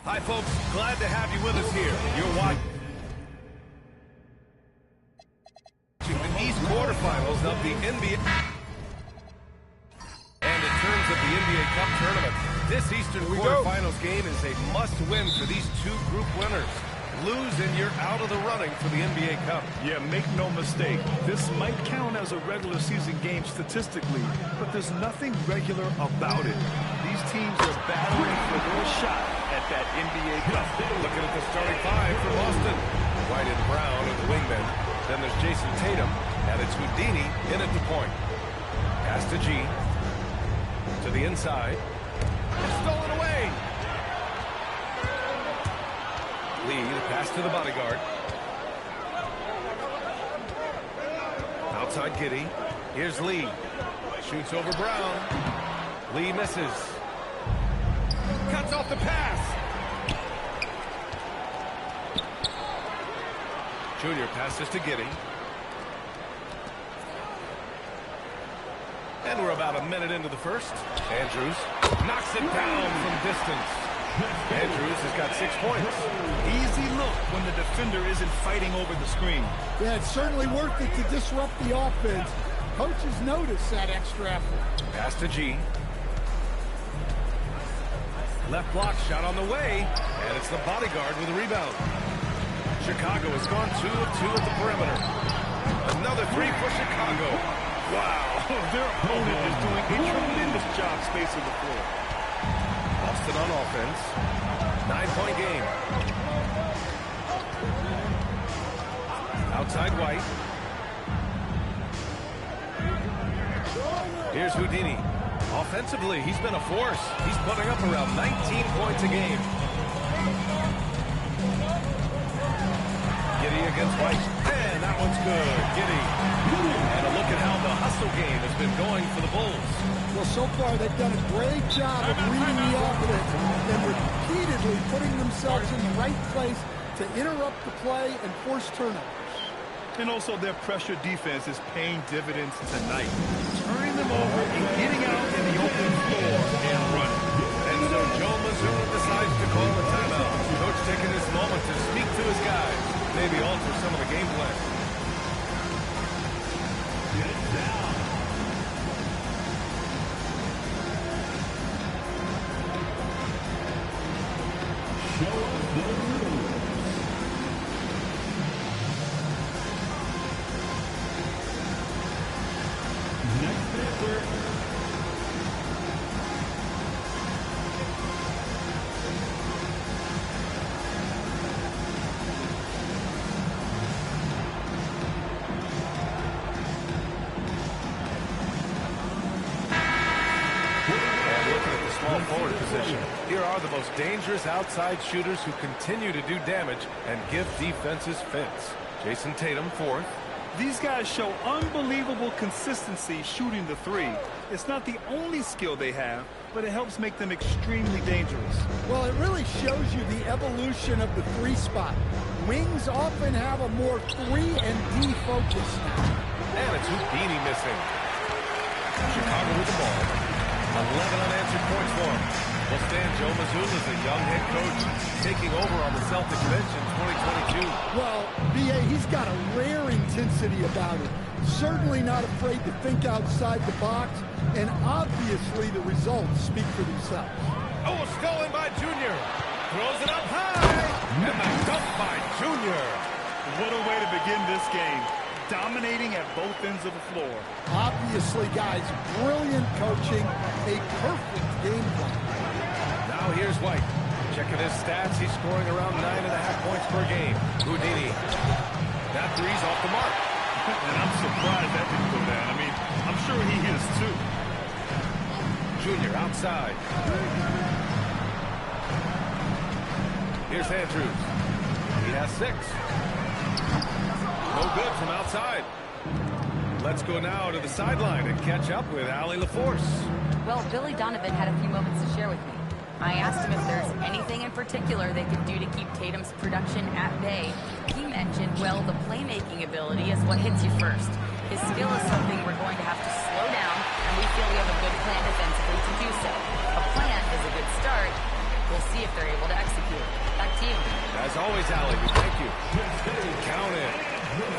Hi, folks. Glad to have you with us here. You're watching the East quarterfinals of the NBA. And in terms of the NBA Cup tournament, this Eastern quarterfinals game is a must-win for these two group winners. Lose and you're out of the running for the NBA Cup. Yeah, make no mistake. This might count as a regular season game statistically, but there's nothing regular about it. These teams are battling for their shot at that NBA Cup. Looking at the starting five for Boston. White and Brown are the wingmen. Then there's Jason Tatum, and it's Houdini in at the point. Pass to G. To the inside. It's stolen away. Lee, the pass to the bodyguard. Outside Giddey. Here's Lee. Shoots over Brown. Lee misses. Cuts off the pass. Junior passes to Giddey. And we're about a minute into the first. Andrews knocks it down from distance. Andrews has got 6 points. Easy look when the defender isn't fighting over the screen. Yeah, it's certainly worth it to disrupt the offense. Coaches notice that extra effort. Pass to G. Left block shot on the way, and it's the bodyguard with a rebound. Chicago has gone 2 of 2 at the perimeter. Another three for Chicago. Wow, their opponent is doing a tremendous job spacing the floor. Boston on offense. 9-point game. Outside White. Here's Houdini. Offensively, he's been a force. He's putting up around 19 points a game. Giddey against White. And that one's good. Giddey. And a look at how the hustle game has been going for the Bulls. Well, so far they've done a great job of reading the offense and repeatedly putting themselves in the right place to interrupt the play and force turnovers. And also their pressure defense is paying dividends tonight. Turning them over and getting out in the open floor and running. And so Joe Mazzulla decides to call a timeout. Coach taking this moment to speak to his guys. Maybe alter some of the game plan. Get down. Show us the rules. Next paper. Forward position. Here are the most dangerous outside shooters who continue to do damage and give defenses fits. Jason Tatum, fourth. These guys show unbelievable consistency shooting the three. It's not the only skill they have, but it helps make them extremely dangerous. Well, it really shows you the evolution of the three spot. Wings often have a more 3-and-D focus now. And it's Houdini missing. Chicago with the ball. 11 unanswered points for him. Well, Stan, Joe Mazzulla is a young head coach taking over on the Celtics bench in 2022. Well, B.A., he's got a rare intensity about him. Certainly not afraid to think outside the box, and obviously the results speak for themselves. Oh, stolen by Junior. Throws it up high. And the dunk by Junior. What a way to begin this game. Dominating at both ends of the floor. Obviously, guys, brilliant coaching, a perfect game plan. Now here's White. Checking his stats, he's scoring around 9.5 points per game. Houdini. That three's off the mark. And I'm surprised that didn't go down. I mean, I'm sure he is too. Junior outside. Here's Andrews. He has 6. No good from outside. Let's go now to the sideline and catch up with Allie LaForce. Well, Billy Donovan had a few moments to share with me. I asked him if there's anything in particular they could do to keep Tatum's production at bay. He mentioned, well, the playmaking ability is what hits you first. His skill is something we're going to have to slow down, and we feel we have a good plan defensively to do so. A plan is a good start, We'll see if they're able to execute. Back to you. As always, Allie, we thank you. Count in.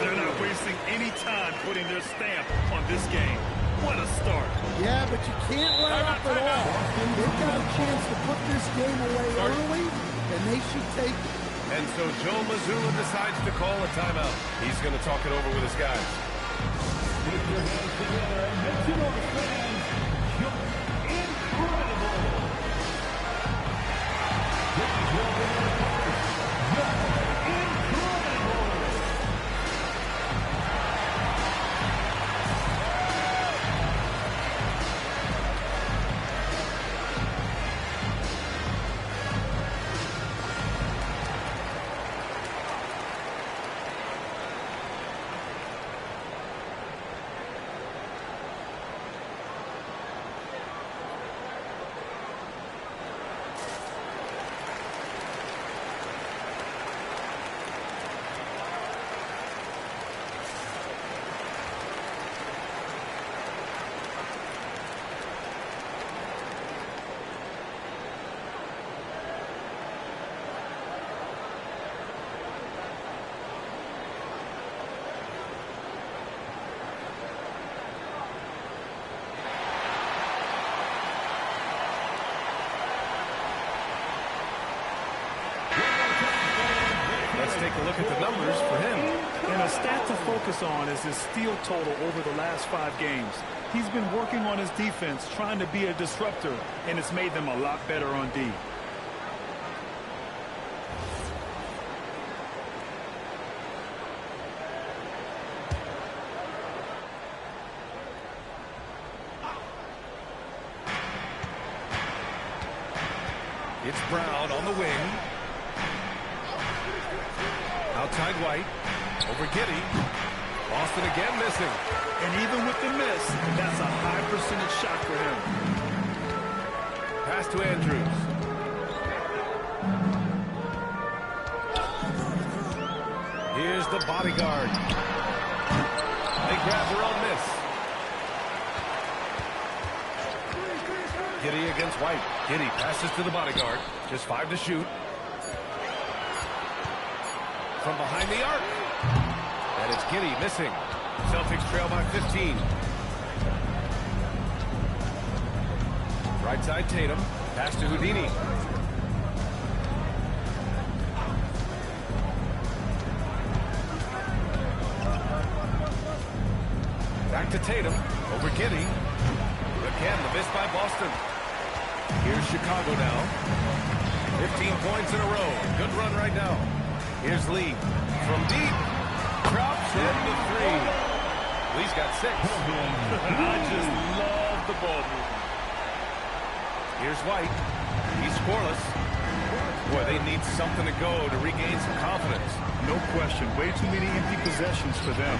They're not wasting any time putting their stamp on this game. What a start. Yeah, but you can't let up at all. They've got a chance to put this game away early, and they should take it. And so Joe Mazzulla decides to call a timeout. He's going to talk it over with his guys. Put your hands together and make it over, fans. Incredible. This is your winner, Take a look at the numbers for him. And a stat to focus on is his steal total over the last 5 games. He's been working on his defense, trying to be a disruptor, and it's made them a lot better on D. It's Brown on the wing. Outside White. Over Giddey. Boston again missing. And even with the miss, that's a high percentage shot for him. Pass to Andrews. Here's the bodyguard. They grab their own miss. Giddey against White. Giddey passes to the bodyguard. Just 5 to shoot. From behind the arc. And it's Giddey missing. Celtics trail by 15. Right side Tatum. Pass to Houdini. Back to Tatum. Over Giddey. Again, the miss by Boston. Here's Chicago now. 15 points in a row. Good run right now. Here's Lee. From deep. Drops in the 3. Lee's got 6. I just love the ball movement. Here's White. He's scoreless. Boy, they need something to go to regain some confidence. No question. Way too many empty possessions for them.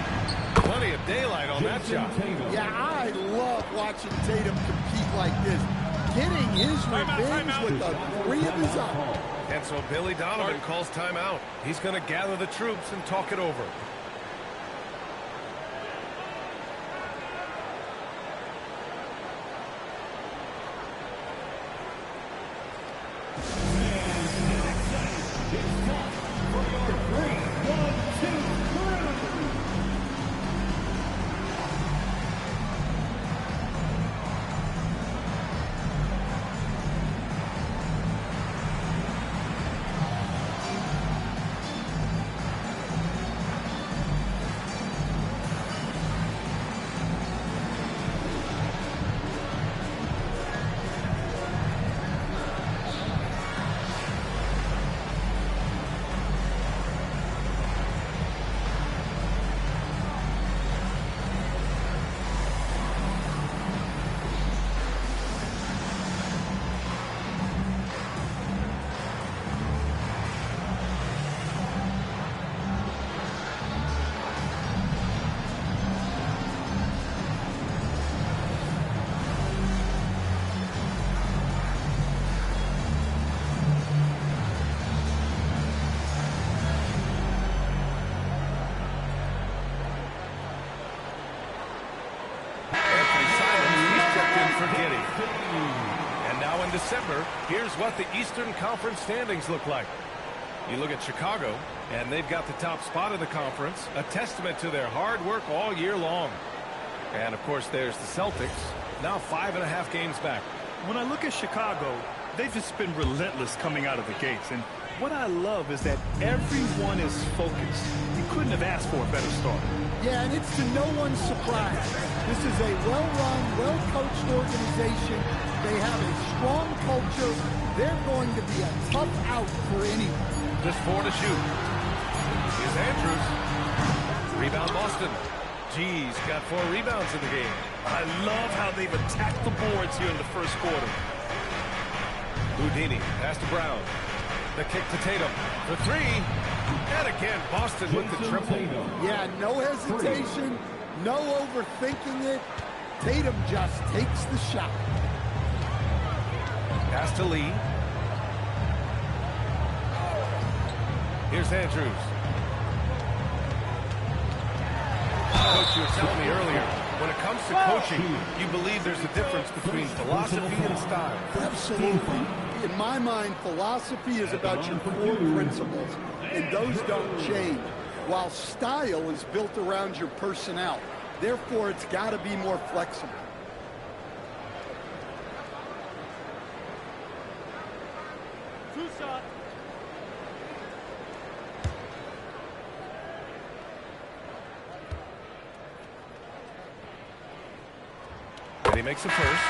Plenty of daylight on that shot. Yeah, I love watching Tatum compete like this. Getting his revenge with a 3 of his own. And so Billy Donovan calls timeout. He's going to gather the troops and talk it over. in December, here's what the Eastern Conference standings look like. You look at Chicago, and they've got the top spot in the conference, a testament to their hard work all year long. And, of course, there's the Celtics, now 5.5 games back. When I look at Chicago, they've just been relentless coming out of the gates. And what I love is that everyone is focused. You couldn't have asked for a better start. Yeah, and it's to no one's surprise. This is a well-run, well-coached organization. They have a strong culture. They're going to be a tough out for anyone. Just 4 to shoot. Here's Andrews. Rebound Boston. G's got 4 rebounds in the game. I love how they've attacked the boards here in the first quarter. Houdini, pass to Brown. The kick to Tatum for 3. And again, Boston with the triple. Yeah, no hesitation, no overthinking it. Tatum just takes the shot. Pass to Lee. Here's Andrews. Coach, you were telling me earlier, when it comes to coaching, you believe there's a difference between philosophy and style. Absolutely. In my mind, philosophy is about your core principles, and those don't change, while style is built around your personnel. Therefore, it's got to be more flexible. Two shots. And he makes the first.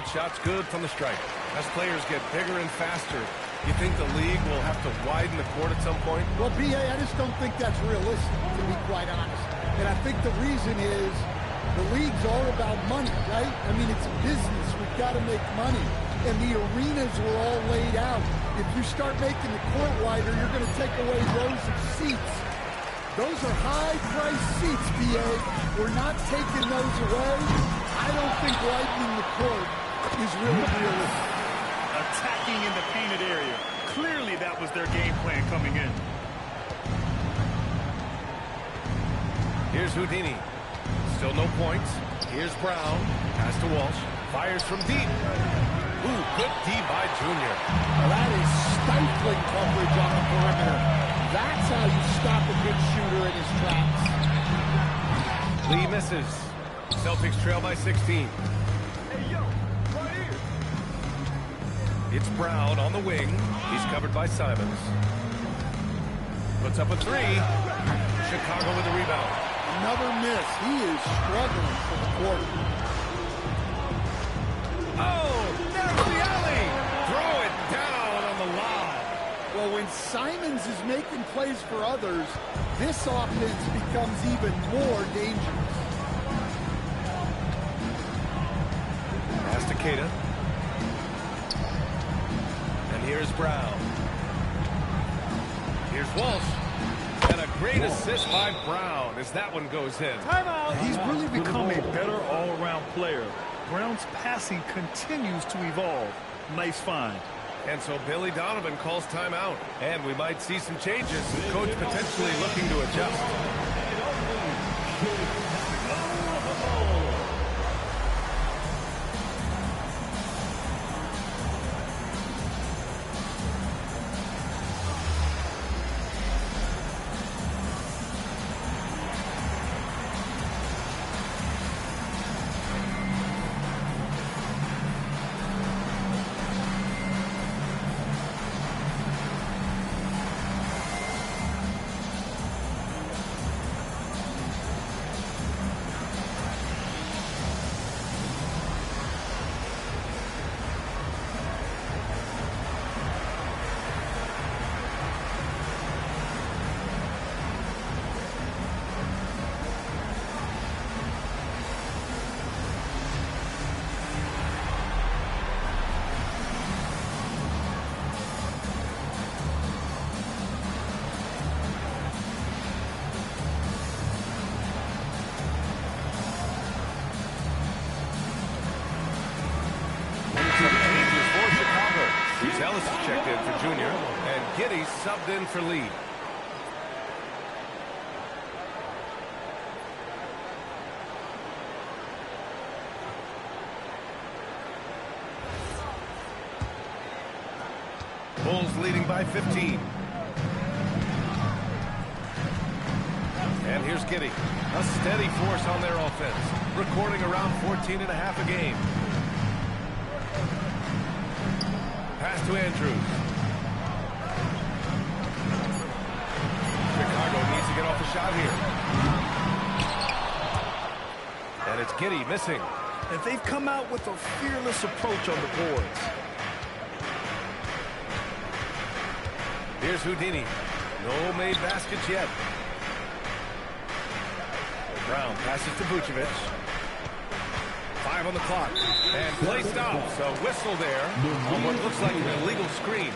Shot's good from the stripe. As players get bigger and faster, you think the league will have to widen the court at some point? Well, B.A., I just don't think that's realistic, to be quite honest. And I think the reason is the league's all about money, right? I mean, it's a business. We've got to make money. And the arenas were all laid out. If you start making the court wider, you're going to take away rows of seats. Those are high-priced seats, B.A. We're not taking those away. I don't think widening the court is really realistic. Attacking in the painted area. Clearly that was their game plan coming in. Here's Houdini. Still no points. Here's Brown. Pass to Walsh. Fires from deep. Ooh, good D by Junior. Well, that is stifling coverage on the perimeter. That's how you stop a good shooter in his tracks. Lee misses. Celtics trail by 16. Hey, yo, right here. It's Brown on the wing. He's covered by Simons. Puts up a 3. Chicago with the rebound. Another miss. He is struggling for the quarter. Oh, there's the alley. Throw it down on the lob. Well, when Simons is making plays for others, this offense becomes even more dangerous. Pass to Keita. And here's Brown. Here's Walsh. And a great assist by Brown as that one goes in. Timeout. He's really become a better all-around player. Brown's passing continues to evolve. Nice find. And so Billy Donovan calls timeout. And we might see some changes. Coach potentially looking to adjust. Gonzalez is checked in for Junior, and Giddey subbed in for Lee. Bulls leading by 15. And here's Giddey, a steady force on their offense, recording around 14.5 a game. Pass to Andrews. Chicago needs to get off a shot here. And it's Giddey missing. And they've come out with a fearless approach on the boards. Here's Houdini. No made baskets yet. Brown passes to Vucevic. 5 on the clock. And play stops. A whistle there on what looks like an illegal screen.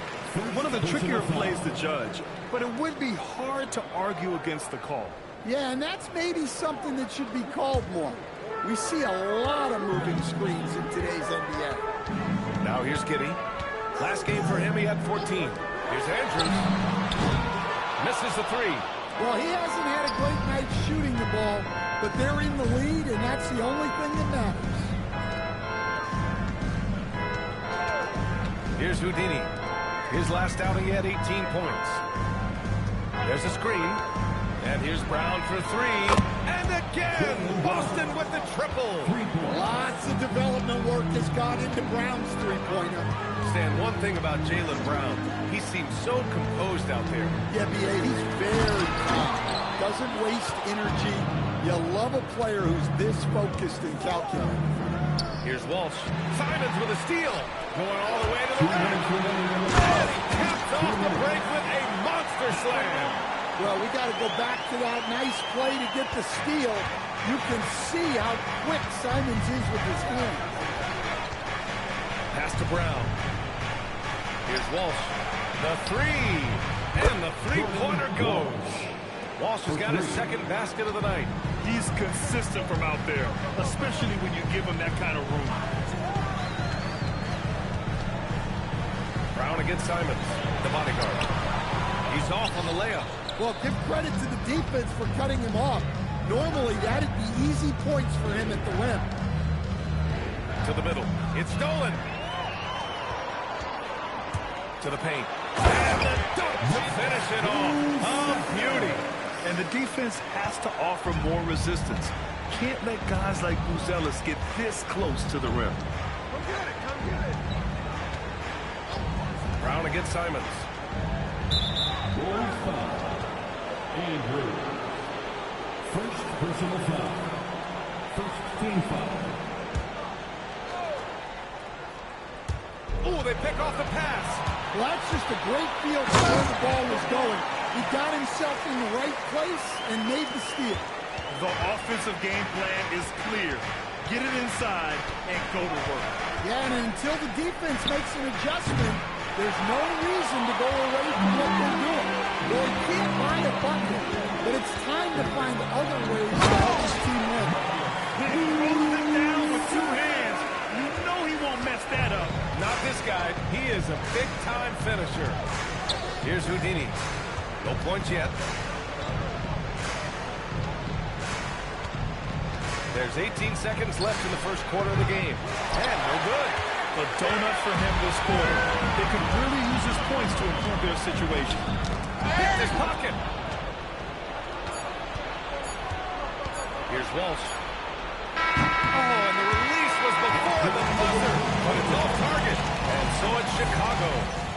One of the trickier plays to judge, but it would be hard to argue against the call. Yeah, and that's maybe something that should be called more. We see a lot of moving screens in today's NBA. Now here's Giddey. Last game for him, he had 14. Here's Andrews. Misses the 3. Well, he hasn't had a great night shooting the ball, but they're in the lead, and that's the only thing that matters. Here's Houdini. His last outing, he had 18 points. There's a screen. And here's Brown for 3. And again, Boston with the triple. Lots of development work has gone into Brown's three-pointer. Stan, one thing about Jaylen Brown, he seems so composed out there. Yeah, B.A., he's very calm. Doesn't waste energy. You love a player who's this focused and calculated. Here's Walsh. Simons with a steal. Going all the way to the rim. And he caps off the break with a monster slam. Well, we got to go back to that nice play to get the steal. You can see how quick Simons is with his hands. Pass to Brown. Here's Walsh. The 3. And the three-pointer goes. Walsh has got his second basket of the night. He's consistent from out there, especially when you give him that kind of room. Brown against Simons, the bodyguard. He's off on the layup. Well, give credit to the defense for cutting him off. Normally, that'd be easy points for him at the rim. To the middle. It's stolen. To the paint. And the dunk to finish it off. Oh, beauty. And the defense has to offer more resistance. Can't let guys like Buzelis get this close to the rim. Come get it, come get it. Brown against Simons. Bulls foul. Andrews. First personal foul. First team foul. Oh, they pick off the pass. Well, that's just a great feel for where the ball was going. He got himself in the right place and made the steal. The offensive game plan is clear. Get it inside and go to work. Yeah, and until the defense makes an adjustment, there's no reason to go away from what they're doing. Well, he can't buy a bucket, but it's time to find other ways to help his team win. He throws it down with 2 hands. You know he won't mess that up. Not this guy. He is a big-time finisher. Here's Houdini. No points yet. There's 18 seconds left in the first quarter of the game. And no good. A donut for him this quarter. They could really use his points to improve their situation. Hit his pocket. Here's Walsh. Oh, and the release was before the buzzer. But it's off target. And so it's Chicago,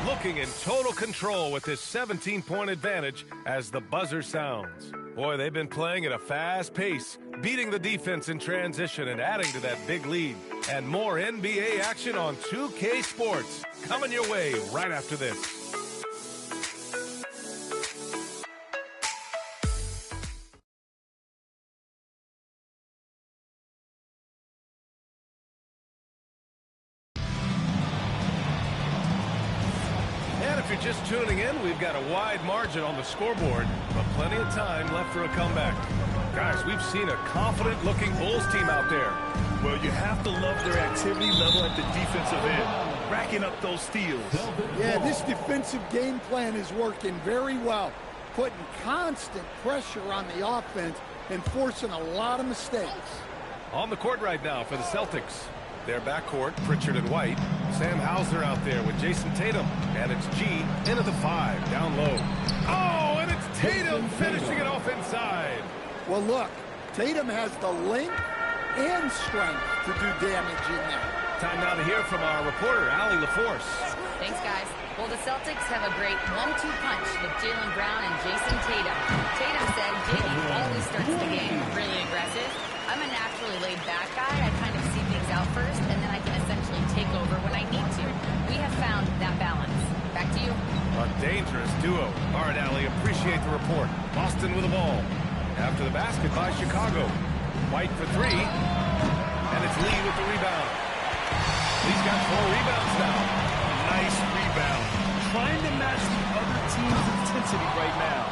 looking in total control with this 17-point advantage as the buzzer sounds. Boy, they've been playing at a fast pace, beating the defense in transition and adding to that big lead. And more NBA action on 2K Sports coming your way right after this. If you're just tuning in, we've got a wide margin on the scoreboard, but plenty of time left for a comeback. Guys, we've seen a confident-looking Bulls team out there. Well, you have to love their activity level at the defensive end. racking up those steals. Yeah, this defensive game plan is working very well, putting constant pressure on the offense and forcing a lot of mistakes. On the court right now for the Celtics. Their backcourt, Pritchard and White. Sam Hauser out there with Jason Tatum. And it's G into the 5, down low. Oh, and it's Tatum finishing it off inside. Well, look, Tatum has the length and strength to do damage in there. Time now to hear from our reporter, Allie LaForce. Thanks, guys. Well, the Celtics have a great 1-2 punch with Jaylen Brown and Jason Tatum. Tatum said JB always starts the game really aggressive. I'm a naturally laid-back guy. I kind of see things out first, and then I can essentially take over when I need to. We have found that balance. Back to you. A dangerous duo. All right, Allie, appreciate the report. Boston with the ball. After the basket by Chicago. White for 3. And it's Lee with the rebound. He's got 4 rebounds now. Nice rebound. Trying to match the other team's intensity right now.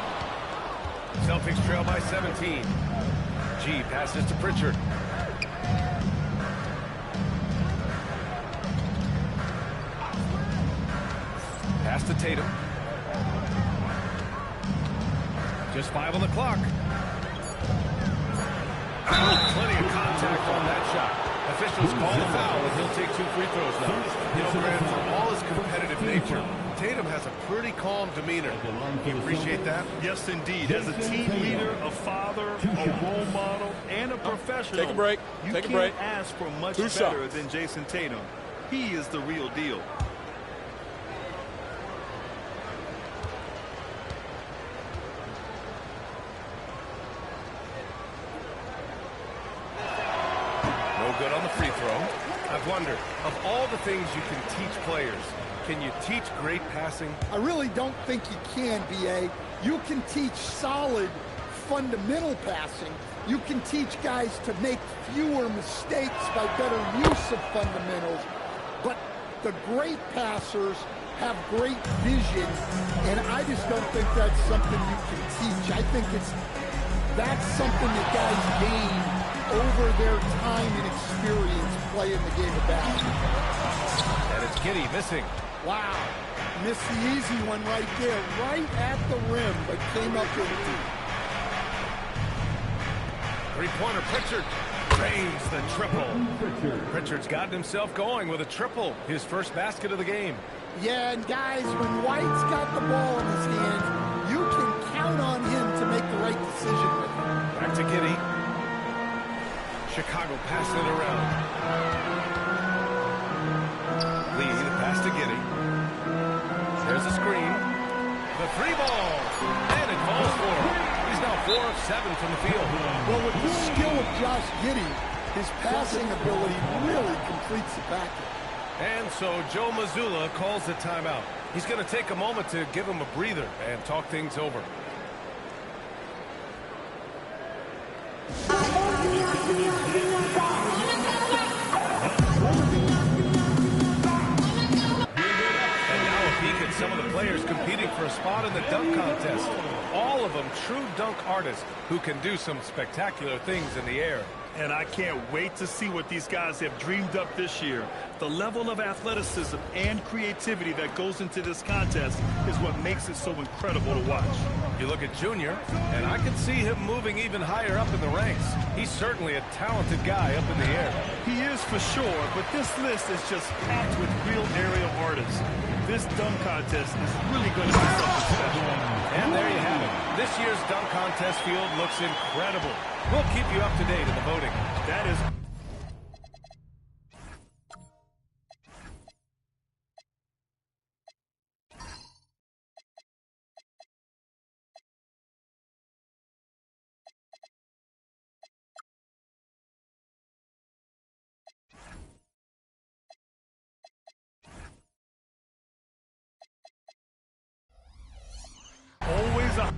Celtics trail by 17. G passes to Pritchard. Pass to Tatum. Just 5 on the clock. Plenty of contact on that shot. Officials call the foul, and he'll take 2 free throws now. You know, Grant, for all his competitive nature, Tatum has a pretty calm demeanor. You appreciate that? Yes, indeed. As a team leader, a father, a role model, and a professional, Take a break. You can't ask for much better than Jason Tatum. He is the real deal. Good on the free throw. I've wondered, of all the things you can teach players, can you teach great passing? I really don't think you can, B.A. You can teach solid, fundamental passing. You can teach guys to make fewer mistakes by better use of fundamentals. But the great passers have great vision, and I just don't think that's something you can teach. I think that's something that guys gain over their time and experience playing the game of basketball. And it's Giddey missing. Wow. Missed the easy one right there, right at the rim, but came up with it. Three-pointer Pritchard drains the triple. Pritchard's gotten himself going with a triple, his first basket of the game. Yeah, and guys, when White's got the ball in his hands, you can count on him to make the right decision with it. Back to Giddey. Chicago passing it around. Lee, the pass to Giddey. There's a screen. The 3 ball. And it falls for him. He's now 4 of 7 from the field. Well, with the skill of Josh Giddey, his passing ability really completes the package. And so Joe Mazzulla calls the timeout. He's going to take a moment to give him a breather and talk things over. Some of the players competing for a spot in the dunk contest. All of them true dunk artists who can do some spectacular things in the air. And I can't wait to see what these guys have dreamed up this year. The level of athleticism and creativity that goes into this contest is what makes it so incredible to watch. You look at Junior, and I can see him moving even higher up in the ranks. He's certainly a talented guy up in the air. He is for sure, but this list is just packed with real aerial artists. This dunk contest is really going to be something special. And there you have it. This year's dunk contest field looks incredible. We'll keep you up to date in the voting. That is... always a...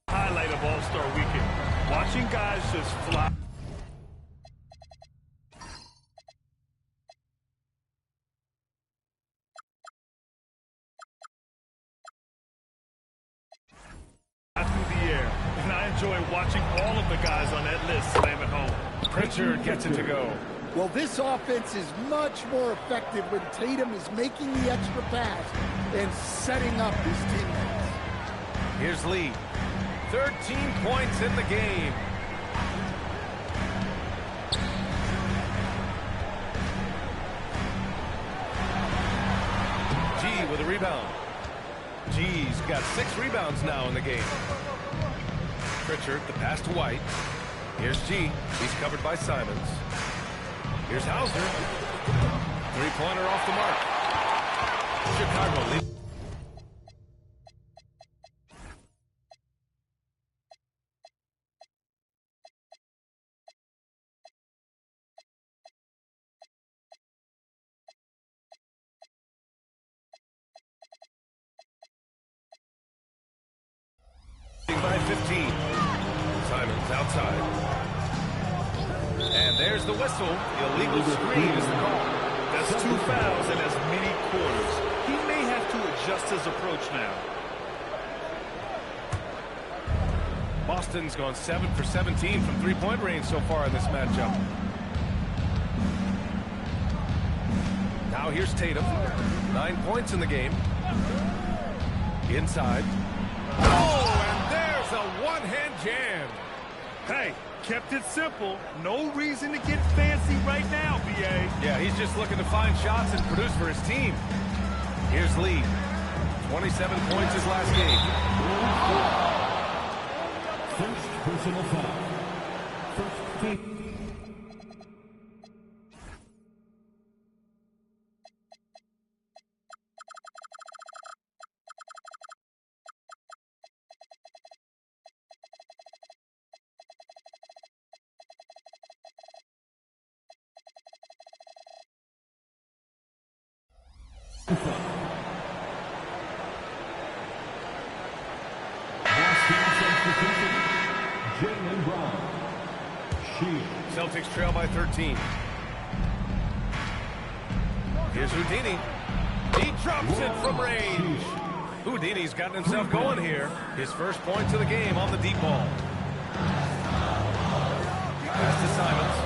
highlight of All-Star Weekend. Watching guys just fly. enjoy watching all of the guys on that list slam it home. Pritchard gets it to go. Well, this offense is much more effective when Tatum is making the extra pass and setting up his teammates. Here's Lee. 13 points in the game. G with a rebound. G's got 6 rebounds now in the game. Pritchard, the pass to White. Here's G. He's covered by Simons. Here's Hauser. Three-pointer off the mark. Chicago leads. By 15. Simons outside. And there's the whistle. The illegal screen is the call. That's 2 fouls in as many quarters. He may have to adjust his approach now. Boston's gone 7 for 17 from three-point range so far in this matchup. Now here's Tatum. 9 points in the game. Inside. Oh, and there's a one-hand jam. Hey, kept it simple. No reason to get fancy right now, B.A. Yeah, he's just looking to find shots and produce for his team. Here's Lee. 27 points his last game. First personal foul. First team. Celtics trail by 13. Here's Houdini. He drops it from range. Houdini's gotten himself going here. His first points of the game on the deep ball. Pass to Simons.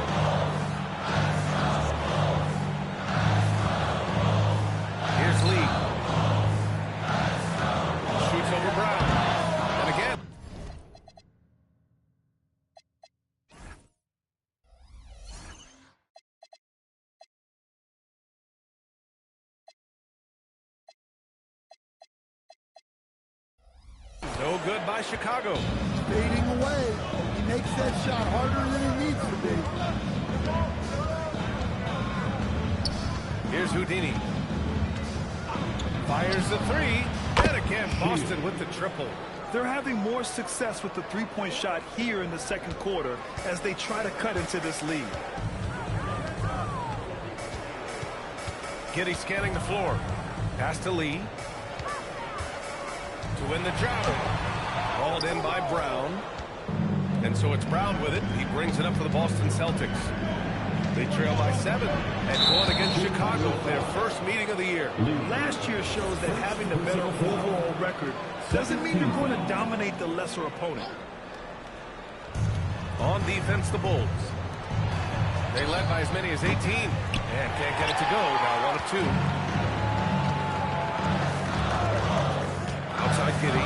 Here's Lee. Shoots over Brown. And again. No good by Chicago. Fading away. He makes that shot harder than it needs to be. Here's Houdini. Fires the three. And again, Boston with the triple. They're having more success with the three-point shot here in the second quarter as they try to cut into this lead. Giddey scanning the floor. Pass to Lee. To win the travel. Called in by Brown. And so it's Brown with it. He brings it up for the Boston Celtics. They trail by 7 and going against Chicago, their first meeting of the year. Last year shows that having a better overall record doesn't mean you're going to dominate the lesser opponent. On defense, the Bulls. They led by as many as 18 and can't get it to go. Now 1 of 2. Outside Giddey.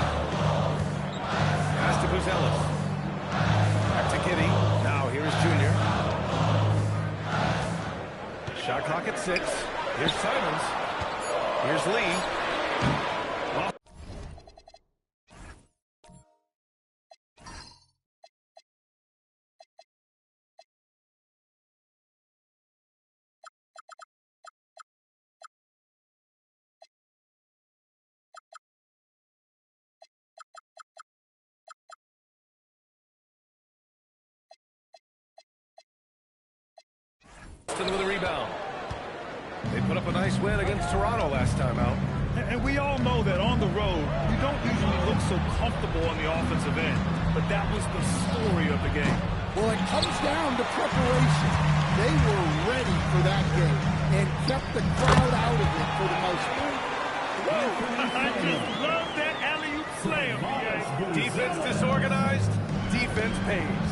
Pass to Buzelis. Back to Giddey. Now here is Junior. Shot clock at 6. Here's Simons. Here's Lee. Boston with a rebound. They put up a nice win against Toronto last time out. And we all know that on the road, you don't usually look so comfortable on the offensive end. But that was the story of the game. Well, it comes down to preparation. They were ready for that game and kept the crowd out of it for the most part. I just love that alley-oop slam, guys. Defense disorganized, defense pays.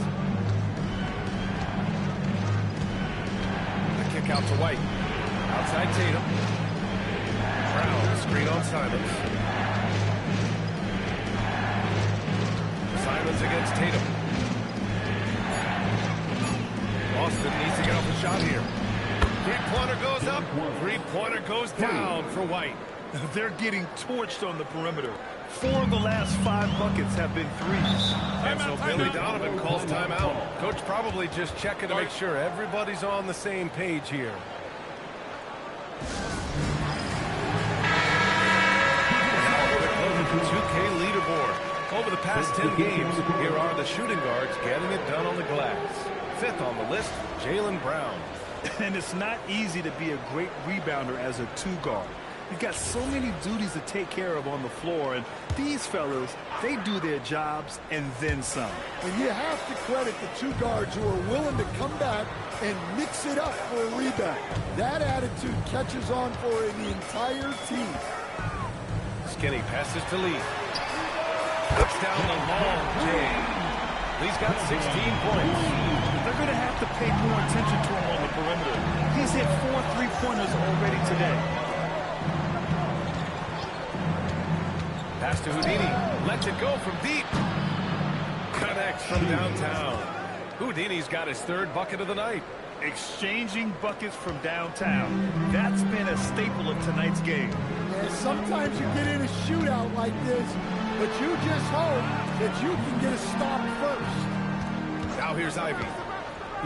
The kick out to White. Outside Tatum. Brown, screen on Simons. Simons against Tatum. Boston needs to get off a shot here. Three-pointer goes up. Three-pointer goes down for White. They're getting torched on the perimeter. 4 of the last 5 buckets have been threes. And so Billy Donovan calls timeout. Coach probably just checking to make sure everybody's on the same page here. Now the 2K leaderboard. Over the past 10 games, here are the shooting guards getting it done on the glass. 5th on the list, Jaylen Brown. And it's not easy to be a great rebounder as a 2-guard. You've got so many duties to take care of on the floor, and these fellas, they do their jobs and then some. And you have to credit the 2 guards who are willing to come back and mix it up for a rebound. That attitude catches on for the entire team. Skinny passes to Lee. Puts down the long J. Lee's got 16 points. They're going to have to pay more attention to him on the perimeter. He's hit 4 3-pointers already today. Pass to Houdini. Lets it go from deep. Connects from downtown. Houdini's got his 3rd bucket of the night. Exchanging buckets from downtown. That's been a staple of tonight's game. And sometimes you get in a shootout like this, but you just hope that you can get a stop first. Now here's Ivy.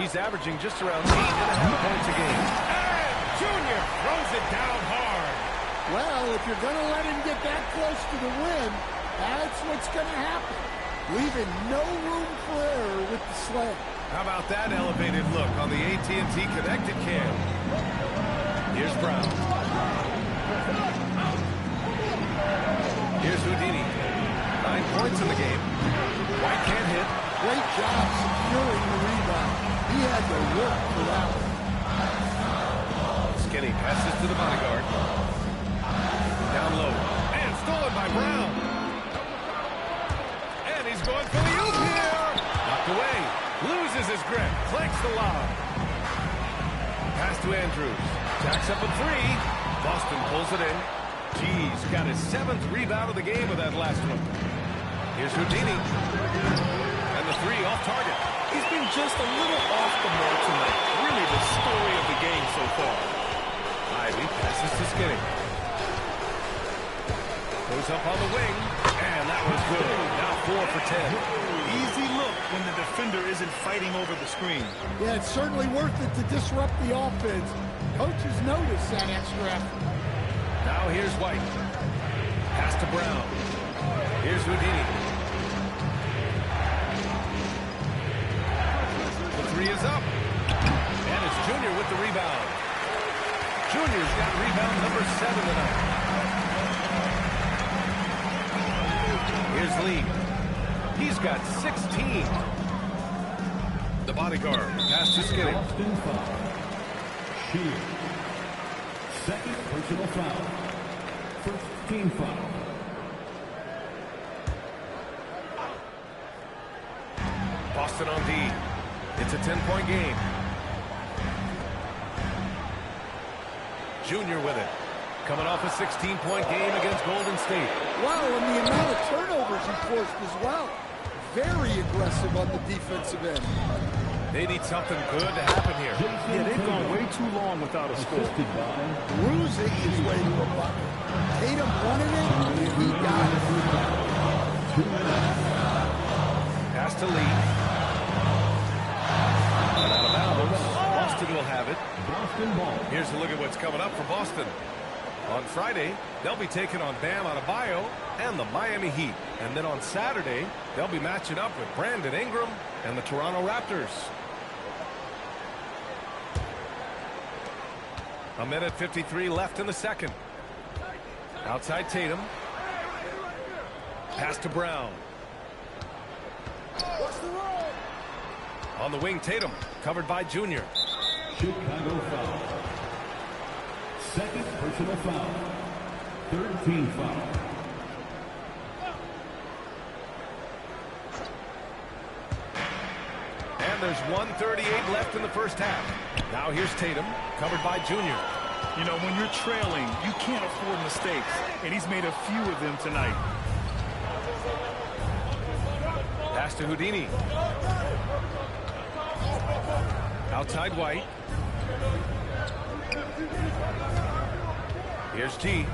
He's averaging just around 8.5 points a game. And Junior throws it down hard. Well, if you're going to let him get that close to the rim, that's what's going to happen. Leaving no room for error with the slam. How about that elevated look on the AT&T connected cam? Here's Brown. Here's Houdini. 9 points in the game. White can't hit. Great job securing the rebound. He had to work for that one. Skinny passes to the bodyguard. Down low. And stolen by Brown. And he's going for the oop here. Knocked away. Loses his grip. Flanks the lob. Pass to Andrews. Jacks up a 3. Boston pulls it in. G's got his 7th rebound of the game with that last one. Here's Houdini. And the 3 off target. He's been just a little off the mark tonight. Really the story of the game so far. Ivy passes to Skinny. Goes up on the wing. And that was good. Now 4 for 10. Easy look when the defender isn't fighting over the screen. Yeah, it's certainly worth it to disrupt the offense. Coaches notice that extra effort. Now here's White. Pass to Brown. Here's Houdini. The 3 is up. And it's Junior with the rebound. Junior's got rebound number 7 tonight. Here's Lee. He's got 16. The bodyguard. Pass to Skinny. Boston foul. Shield. 2nd personal foul. 1st team foul. Boston on D. It's a 10-point game. Junior with it. Coming off a 16-point game against Golden State. Wow, and the amount of turnovers he forced as well. Very aggressive on the defensive end. They need something good to happen here. Yeah, they've gone way too long without a score. Bruising his way to a bucket. Tatum wanted it, and he got it. Pass to Lee. And out of bounds. Boston will have it. Boston ball. Here's a look at what's coming up for Boston. On Friday, they'll be taking on Bam Adebayo and the Miami Heat. And then on Saturday, they'll be matching up with Brandon Ingram and the Toronto Raptors. A minute 53 left in the second. Outside Tatum. Pass to Brown. On the wing, Tatum, covered by Junior. Chicago foul. 2nd personal foul. 3rd team foul. 1 And there's 1:38 left in the first half. Now here's Tatum, covered by Junior. You know, when you're trailing, you can't afford mistakes, and he's made a few of them tonight. Pass to Houdini. Outside White. Here's G.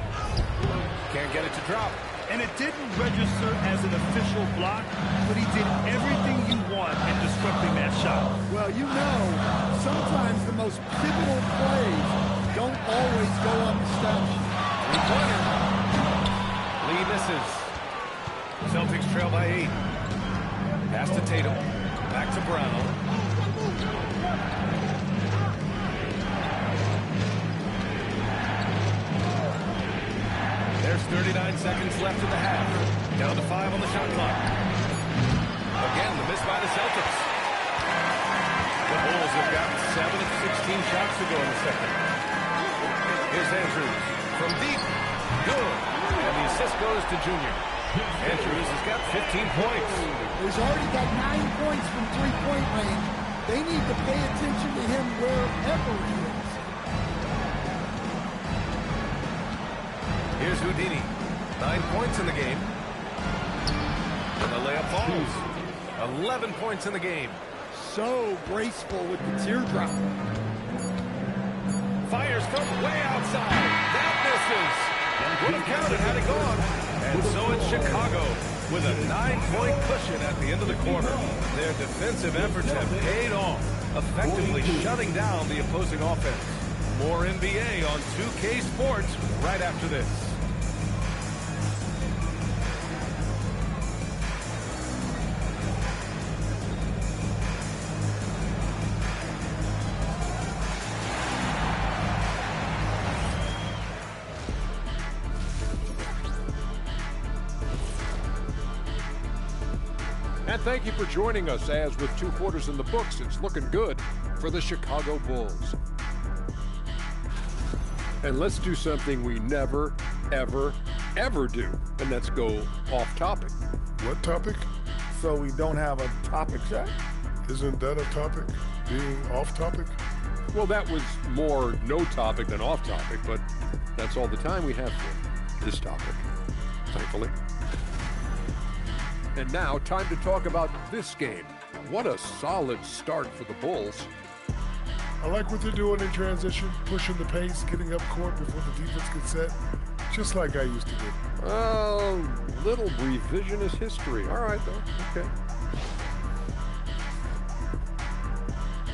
Can't get it to drop. And it didn't register as an official block, but he did everything you want in disrupting that shot. Well, you know, sometimes the most pivotal plays don't always go on the stat sheet. Three-pointer. Lee misses. Celtics trail by 8. Pass to Tatum. Back to Brown. There's 39 seconds left in the half. Down to 5 on the shot clock. Again, the miss by the Celtics. The Bulls have gotten 7 of 16 shots to go in the second. Here's Andrews from deep. Good. And the assist goes to Junior. Andrews has got 15 points. He's already got 9 points from three-point range. They need to pay attention to him wherever he is. Here's Houdini. 9 points in the game. And the layup falls. 11 points in the game. So graceful with the teardrop. Fires from way outside. That misses. Would have counted had it gone. And so it's Chicago with a 9-point cushion at the end of the quarter. Their defensive efforts have paid off, effectively shutting down the opposing offense. More NBA on 2K Sports right after this. And thank you for joining us, as with 2 quarters in the books, it's looking good for the Chicago Bulls. And let's do something we never, ever, ever do, and that's go off topic. What topic? So we don't have a topic, Jack? Isn't that a topic? Being off topic? Well, that was more no topic than off topic, but that's all the time we have for this topic, thankfully. And now, time to talk about this game. What a solid start for the Bulls. I like what they're doing in transition, pushing the pace, getting up court before the defense gets set, just like I used to do. Little revisionist history. All right, though. Okay.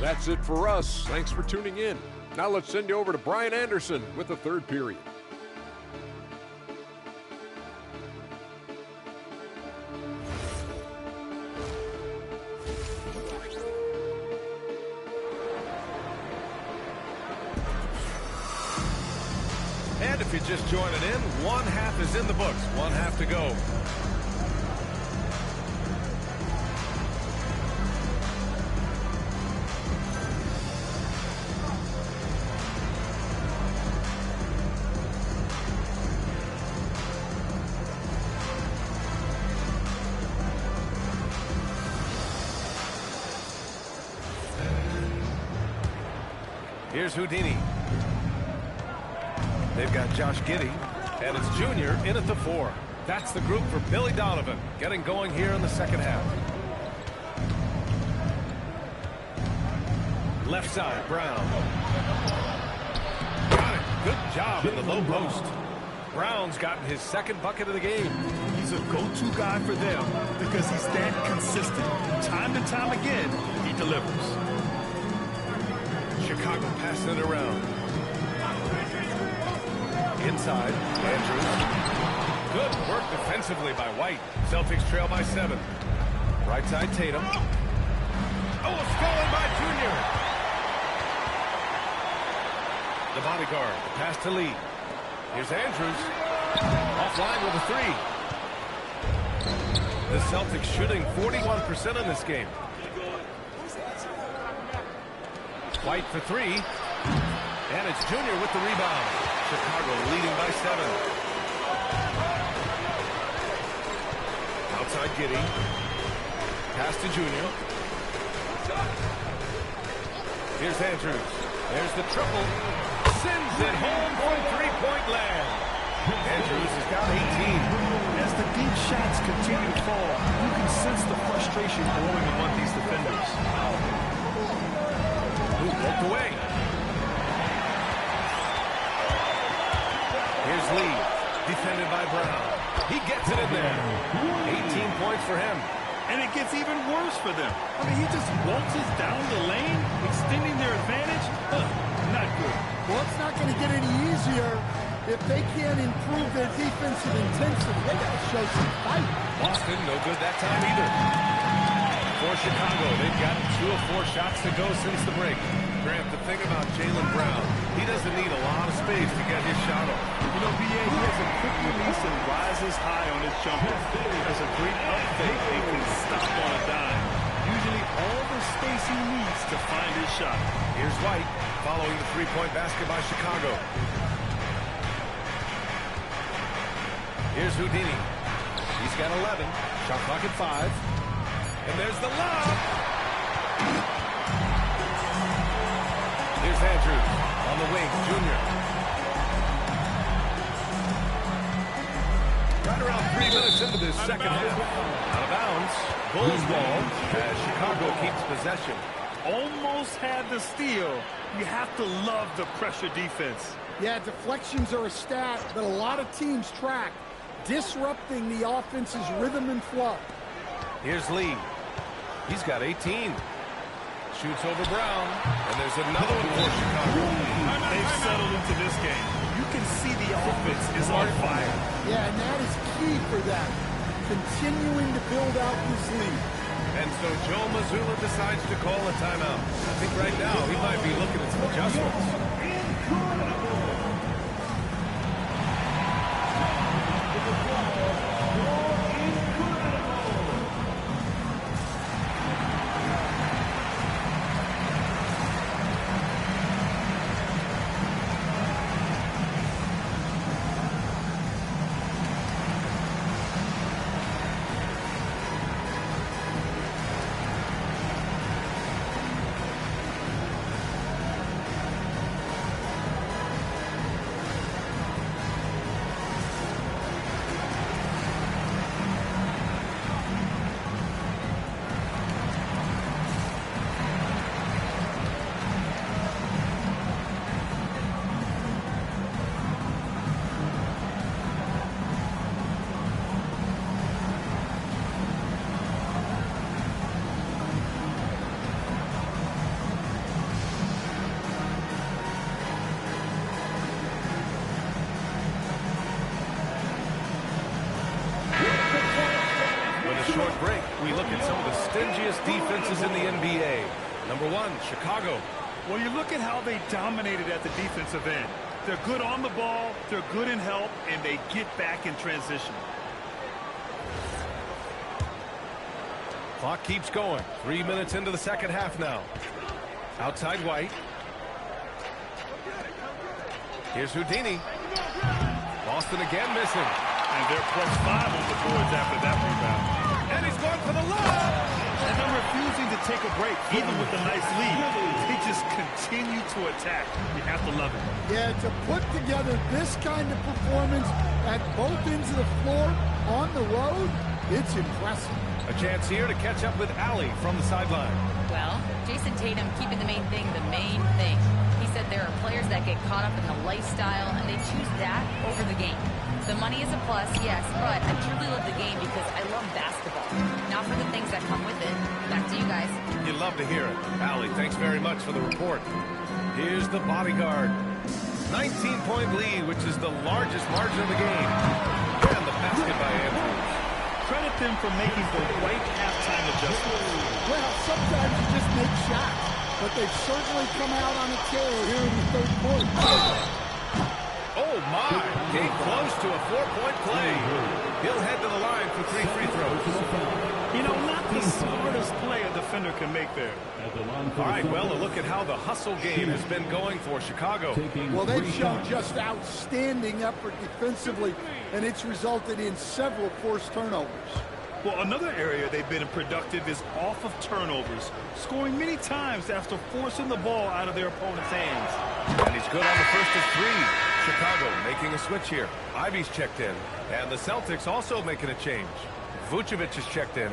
That's it for us. Thanks for tuning in. Now let's send you over to Brian Anderson with the third period. And if you're just joining in, 1 half is in the books. 1 half to go. Here's Houdini. They've got Josh Giddey, and it's Junior in at the 4. That's the group for Billy Donovan, getting going here in the second half. Left side, Brown. Got it. Good job in the low post. Brown's gotten his second bucket of the game. He's a go-to guy for them because he's that consistent. Time to time again, he delivers. Chicago passing it around. Inside, Andrews. Good work defensively by White. Celtics trail by 7. Right side, Tatum. Oh, stolen by Junior. The bodyguard, the pass to Lee. Here's Andrews. Offline with a 3. The Celtics shooting 41% in this game. White for 3. And it's Junior with the rebound. Chicago leading by 7. Outside Giddey. Pass to Junior. Here's Andrews. There's the triple. Sends it home from three-point land. Andrews has got 18. As the deep shots continue to fall, you can sense the frustration growing among these defenders. Ooh, poked away. Here's Lee, defended by Brown. He gets it in there. 18 points for him. And it gets even worse for them. I mean, he just waltzes down the lane, extending their advantage. Not good. Well, it's not going to get any easier if they can't improve their defensive intensity. They got to show some fight. Boston, no good that time either. For Chicago, they've got 2 of 4 shots to go since the break. Grant, the thing about Jaylen Brown, he doesn't need a lot of space to get his shot off. You know, B.A., he has a quick release and rises high on his jumper. He has a great up fake and can stop on a dime. Usually all the space he needs to find his shot. Here's White, following the three-point basket by Chicago. Here's Houdini. He's got 11. Shot clock at 5. And there's the lob. Here's Andrews on the wing, Junior. Right around 3 minutes into this second half. Out of bounds. Bulls ball as Chicago keeps possession. Almost had the steal. You have to love the pressure defense. Yeah, deflections are a stat that a lot of teams track, disrupting the offense's rhythm and flow. Here's Lee. He's got 18. Shoots over Brown, and there's another one for Chicago. They've settled into this game. You can see the offense is on fire. Yeah, and that is key for them, continuing to build out this lead. And so Joe Mazzulla decides to call a timeout. I think right now he might be looking at some adjustments. Short break, we look at some of the stingiest defenses in the NBA. Number 1, Chicago. Well, you look at how they dominated at the defensive end. They're good on the ball, they're good in help, and they get back in transition. Clock keeps going. 3 minutes into the second half now. Outside White. Here's Houdini. Boston again missing. And they're +5 on the boards after that rebound. And he's going for the lob. And they're refusing to take a break, even with a nice lead. They just continue to attack. You have to love it. Yeah, to put together this kind of performance at both ends of the floor on the road, it's impressive. A chance here to catch up with Allie from the sideline. Well, Jason Tatum keeping the main thing the main thing. He said there are players that get caught up in the lifestyle, and they choose that over the game. The money is a plus, yes, but I truly love the game because I love basketball, not for the things that come with it. Back to you guys. You'd love to hear it. Allie, thanks very much for the report. Here's the bodyguard. 19-point lead, which is the largest margin of the game. And the basket by Andrews. Credit them for making the right halftime adjustments. Well, sometimes you just make shots, but they've certainly come out on a tear here in the third quarter. Oh, my. Came close to a 4-point play. He'll head to the line for 3 free throws. You know, not the smartest play a defender can make there. All right, well, a look at how the hustle game has been going for Chicago. Well, they've shown just outstanding effort defensively, and it's resulted in several forced turnovers. Well, another area they've been productive is off of turnovers, scoring many times after forcing the ball out of their opponent's hands. And he's good on the first of 3. Chicago making a switch here. Ivy's checked in. And the Celtics also making a change. Vucevic is checked in.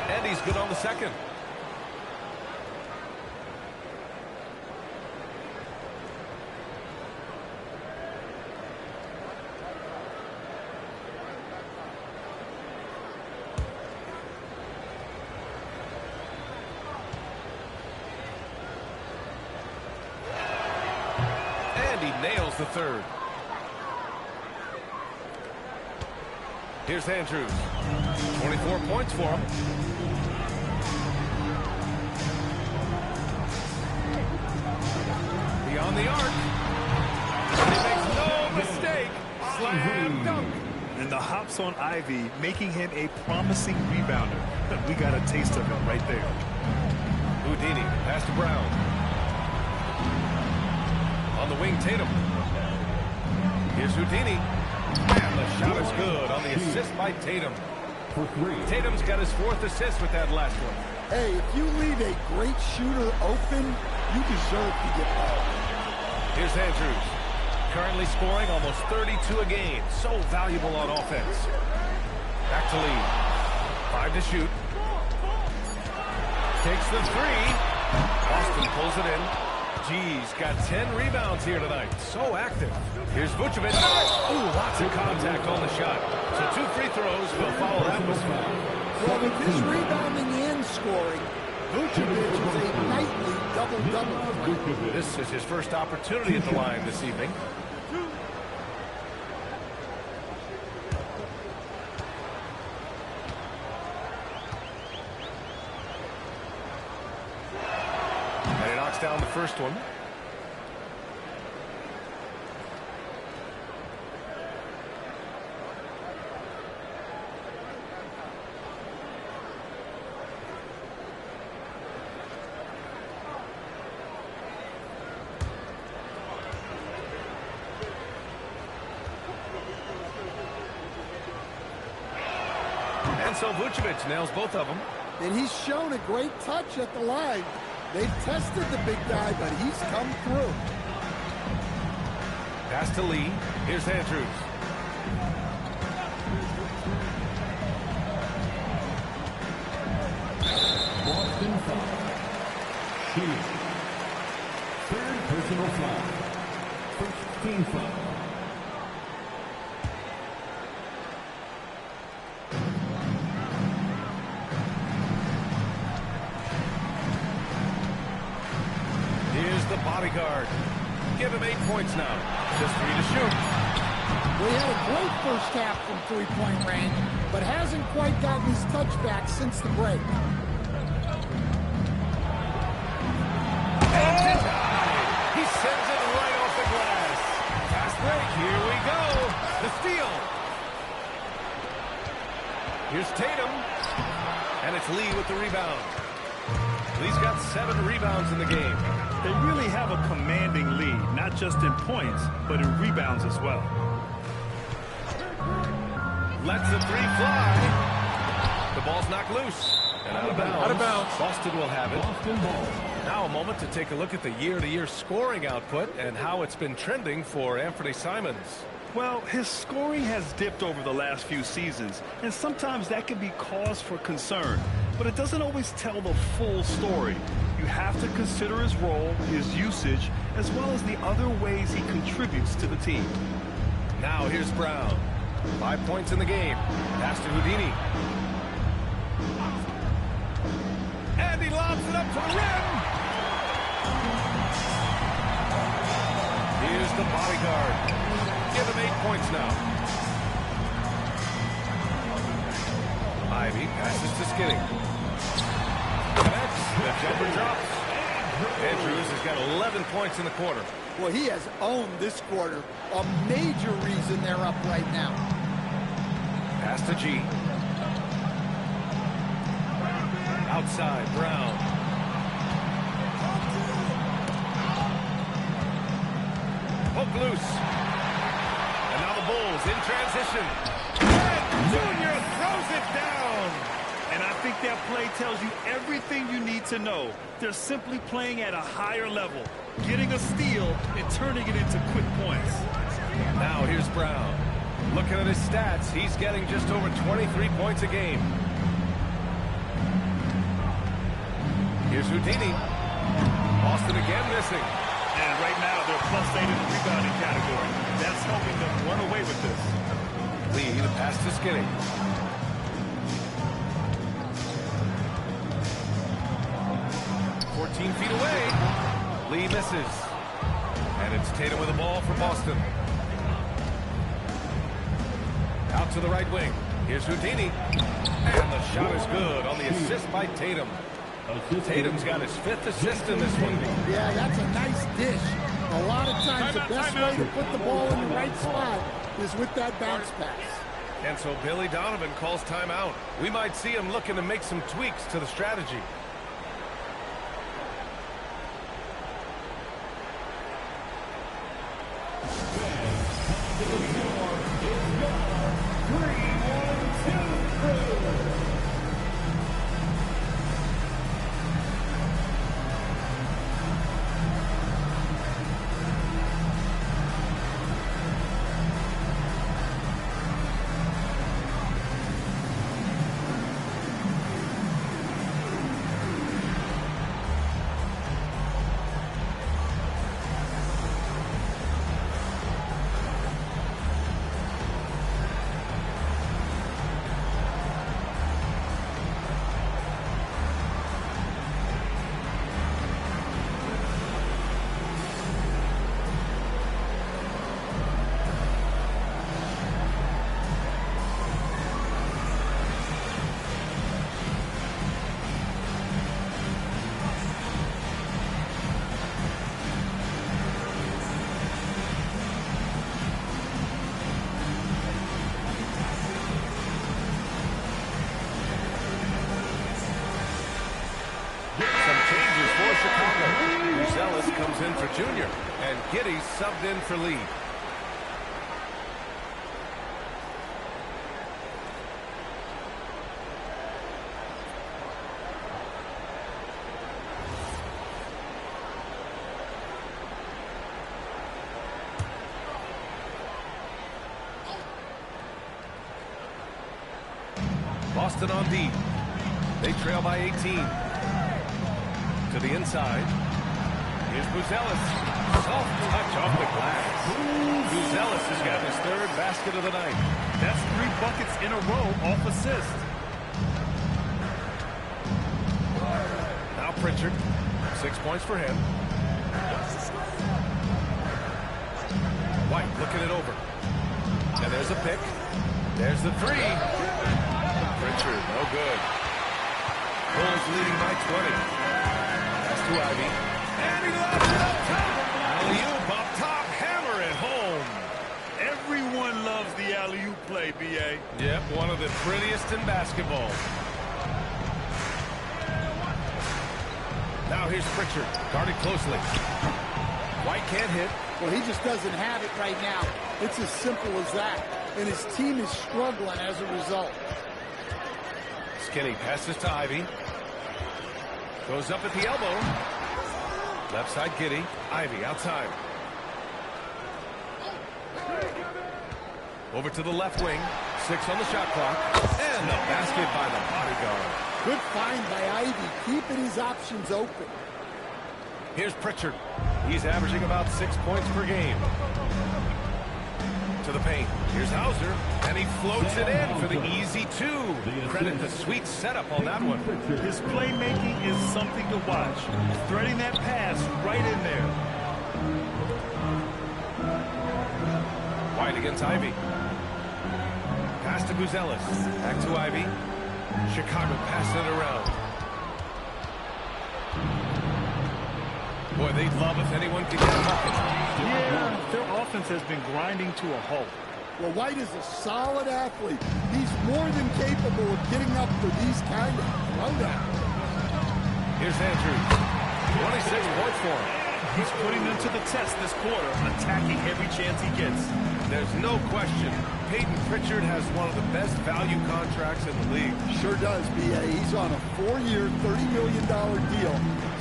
And he's good on the second. Nails the third. Here's Andrews. 24 points for him. Beyond the arc. And he makes no mistake. Slam dunk. And the hops on Ivy, making him a promising rebounder. We got a taste of it right there. Houdini, pass to Brown. On the wing, Tatum. Here's Houdini. And the shot is good on the assist by Tatum. Tatum's got his 4th assist with that last one. Hey, if you leave a great shooter open, you deserve to get ball. Here's Andrews. Currently scoring almost 32 a game. So valuable on offense. Back to Lee. 5 to shoot. Takes the 3. Boston pulls it in. G's got 10 rebounds here tonight. So active. Here's Vucevic. Ooh, lots of contact on the shot. So 2 free throws will follow that one. Well, with his rebounding and scoring, Vucevic is a nightly double-double. This is his first opportunity at the line this evening. Down the first one. And so Vucevic nails both of them. And he's shown a great touch at the line. They've tested the big guy, but he's come through. Pass to Lee. Here's Andrews. Boston foul. Shooting. 3rd personal foul. 1st team foul. The bodyguard. Give him 8 points now. Just 3 to shoot. Well, he had a great first half from three-point range, but hasn't quite gotten his touchback since the break. And he sends it right off the glass. Fast break. Here we go. The steal. Here's Tatum. And it's Lee with the rebound. Lee's got 7 rebounds in the game. They really have a commanding lead, not just in points, but in rebounds as well. Lets the 3 fly. The ball's knocked loose. And out of bounds. Out of bounds. Boston will have it. Boston ball. Now a moment to take a look at the year-to-year scoring output and how it's been trending for Anthony Simons. Well, his scoring has dipped over the last few seasons, and sometimes that can be cause for concern. But it doesn't always tell the full story. You have to consider his role, his usage, as well as the other ways he contributes to the team. Now here's Brown. 5 points in the game. Pass to Houdini. And he lobs it up to the rim. Here's the bodyguard. Give him 8 points now. Ivy passes to Skinny. Connects. The jumper drops. Andrews has got 11 points in the quarter. Well, he has owned this quarter. A major reason they're up right now. Pass to G. Outside, Brown. broke loose. And now the Bulls in transition. And Junior throws it down. And I think that play tells you everything you need to know. They're simply playing at a higher level, getting a steal and turning it into quick points. Now here's Brown. Looking at his stats, he's getting just over 23 points a game. Here's Houdini. Boston again missing. And right now they're +8 in the rebounding category. That's helping them run away with this. Lee, the pass to Skinny. 14 feet away. Lee misses. And it's Tatum with the ball for Boston. Out to the right wing. Here's Houdini. And the shot is good on the assist by Tatum. Tatum's got his 5th assist in this one. Yeah, that's a nice dish. A lot of times the best way to put the ball in the right spot is with that bounce pass. And so Billy Donovan calls timeout. We might see him looking to make some tweaks to the strategy. Comes in for Junior, and Giddey subbed in for Lee. Boston on D. They trail by 18. To the inside. Here's Buzelis. Soft touch off the glass. Buzelis has got his 3rd basket of the night. That's 3 buckets in a row off assist. Now Pritchard. 6 points for him. White looking it over. And there's a pick. There's the 3. Pritchard, no good. Bulls leading by 20. That's to Ivy. And he lofts it up top. Alley-oop up top. Hammer it home. Everyone loves the alley-oop play, B.A. Yep, one of the prettiest in basketball. Now here's Pritchard. Guarded closely. White can't hit. Well, he just doesn't have it right now. It's as simple as that. And his team is struggling as a result. Skinny passes to Ivy. Goes up at the elbow. Left side Giddey. Ivy outside. Over to the left wing. 6 on the shot clock. And the basket by the bodyguard. Good find by Ivy, keeping his options open. Here's Pritchard. He's averaging about 6 points per game. To the paint. Here's Hauser. And he floats it in for the easy 2. Credit the sweet setup on that one. His playmaking is something to watch. Threading that pass right in there. White against Ivy. Pass to Buzelis. Back to Ivy. Chicago passing it around. Boy, they'd love if anyone could get a bucket. Yeah, their offense has been grinding to a halt. Well, White is a solid athlete. He's more than capable of getting up for these kind of throwdowns. Here's Andrews. 26 points for him. He's putting them to the test this quarter, attacking every chance he gets. There's no question. Peyton Pritchard has one of the best value contracts in the league. Sure does, B.A. He's on a 4-year, $30 million deal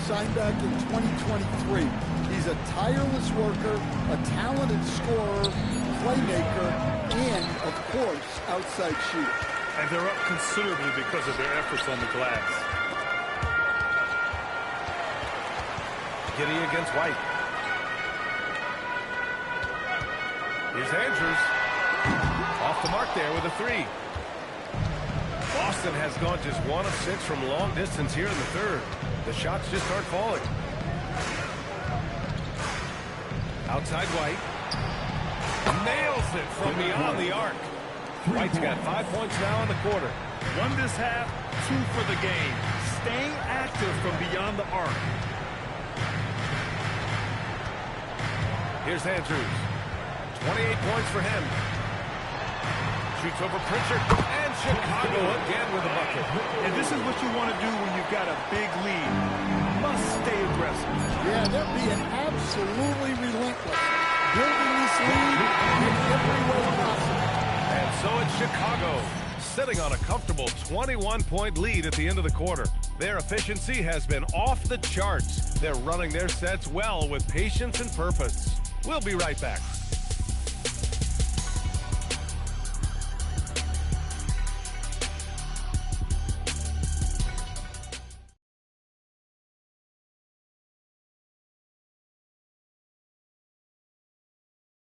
signed back in 2023. He's a tireless worker, a talented scorer, playmaker, and, of course, outside shooter. And they're up considerably because of their efforts on the glass. Giddey against White. Here's Andrews. Off the mark there with a three. Boston has gone just 1 of 6 from long distance here in the third. The shots just aren't falling. Outside White. Nails it from beyond the arc. White's got 5 points now in the quarter. 1 this half, 2 for the game. Staying active from beyond the arc. Here's Andrews. 28 points for him. Shoots over Pritchard. And Chicago again with a bucket. And this is what you want to do when you've got a big lead. You must stay aggressive. Yeah, they're being absolutely relentless. Building this lead in every way possible. And so it's Chicago, sitting on a comfortable 21-point lead at the end of the quarter. Their efficiency has been off the charts. They're running their sets well with patience and purpose. We'll be right back.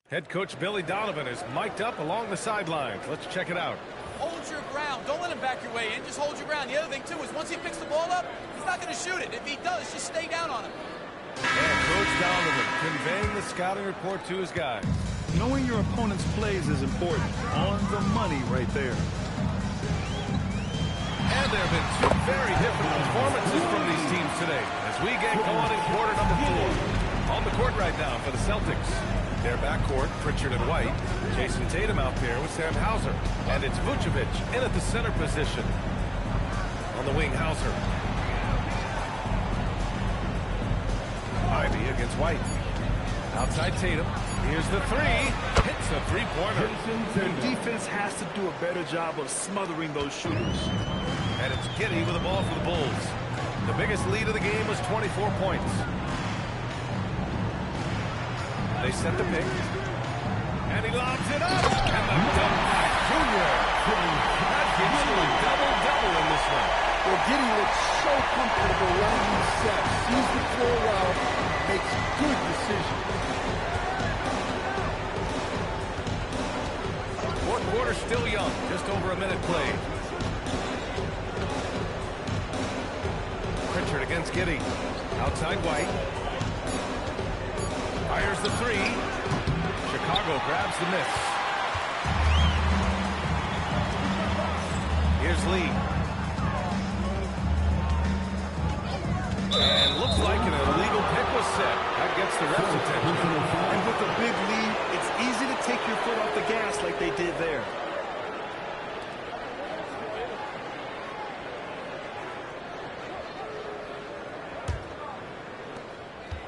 Head coach Billy Donovan is mic'd up along the sidelines. Let's check it out. Hold your ground. Don't let him back your way in. Just hold your ground. The other thing, too, is once he picks the ball up, he's not going to shoot it. If he does, just stay down on him. And Coach Donovan conveying the scouting report to his guys. Knowing your opponent's plays is important. On the money right there. And there have been 2 very different performances from these teams today as we get going in quarter number 4. On the court right now for the Celtics. Their backcourt, Pritchard and White. Jason Tatum out there with Sam Hauser. And it's Vucevic in at the center position. On the wing, Hauser. Ivy against White. Outside Tatum. Here's the three. Hits the three-pointer. Their defense has to do a better job of smothering those shooters. And it's Giddey with the ball for the Bulls. The biggest lead of the game was 24 points. They set the pick. And he lobs it up. And the dunk by Junior. That gives you a double-double in this one. Well, Giddey looks so comfortable running these sets. Sees the floor well. Makes good decisions. Fourth quarter still young. Just over a minute played. Pritchard against Giddey. Outside White. Fires the three. Chicago grabs the miss. Here's Lee. And looks like an illegal pick was set. That gets the ref's attention. And with a big lead, it's easy to take your foot off the gas like they did there.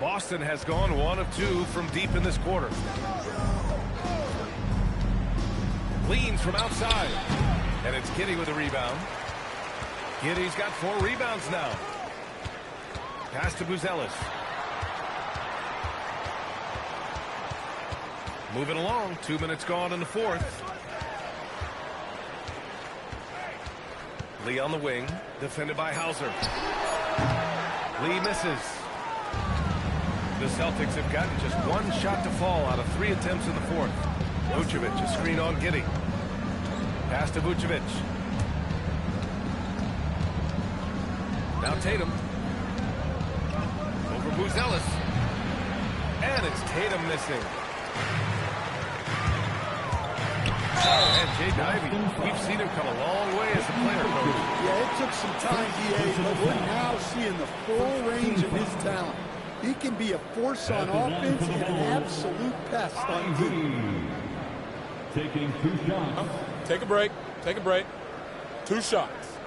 Boston has gone 1 of 2 from deep in this quarter. Leans from outside. And it's Giddey with a rebound. Giddey's got 4 rebounds now. Pass to Buzelis. Moving along. 2 minutes gone in the fourth. Lee on the wing. Defended by Hauser. Lee misses. The Celtics have gotten just 1 shot to fall out of 3 attempts in the fourth. Vucevic, a screen on Giddey. Pass to Vucevic. Now Tatum. Over Buzelis. And it's Tatum missing. And Jay Ivey, we've seen him come a long way as a player, coach. Yeah, it took some time, D.A., but we're now seeing the full range of his talent. He can be a force on offense and an absolute pest on defense. Taking 2 shots. Take a break. Take a break. 2 shots.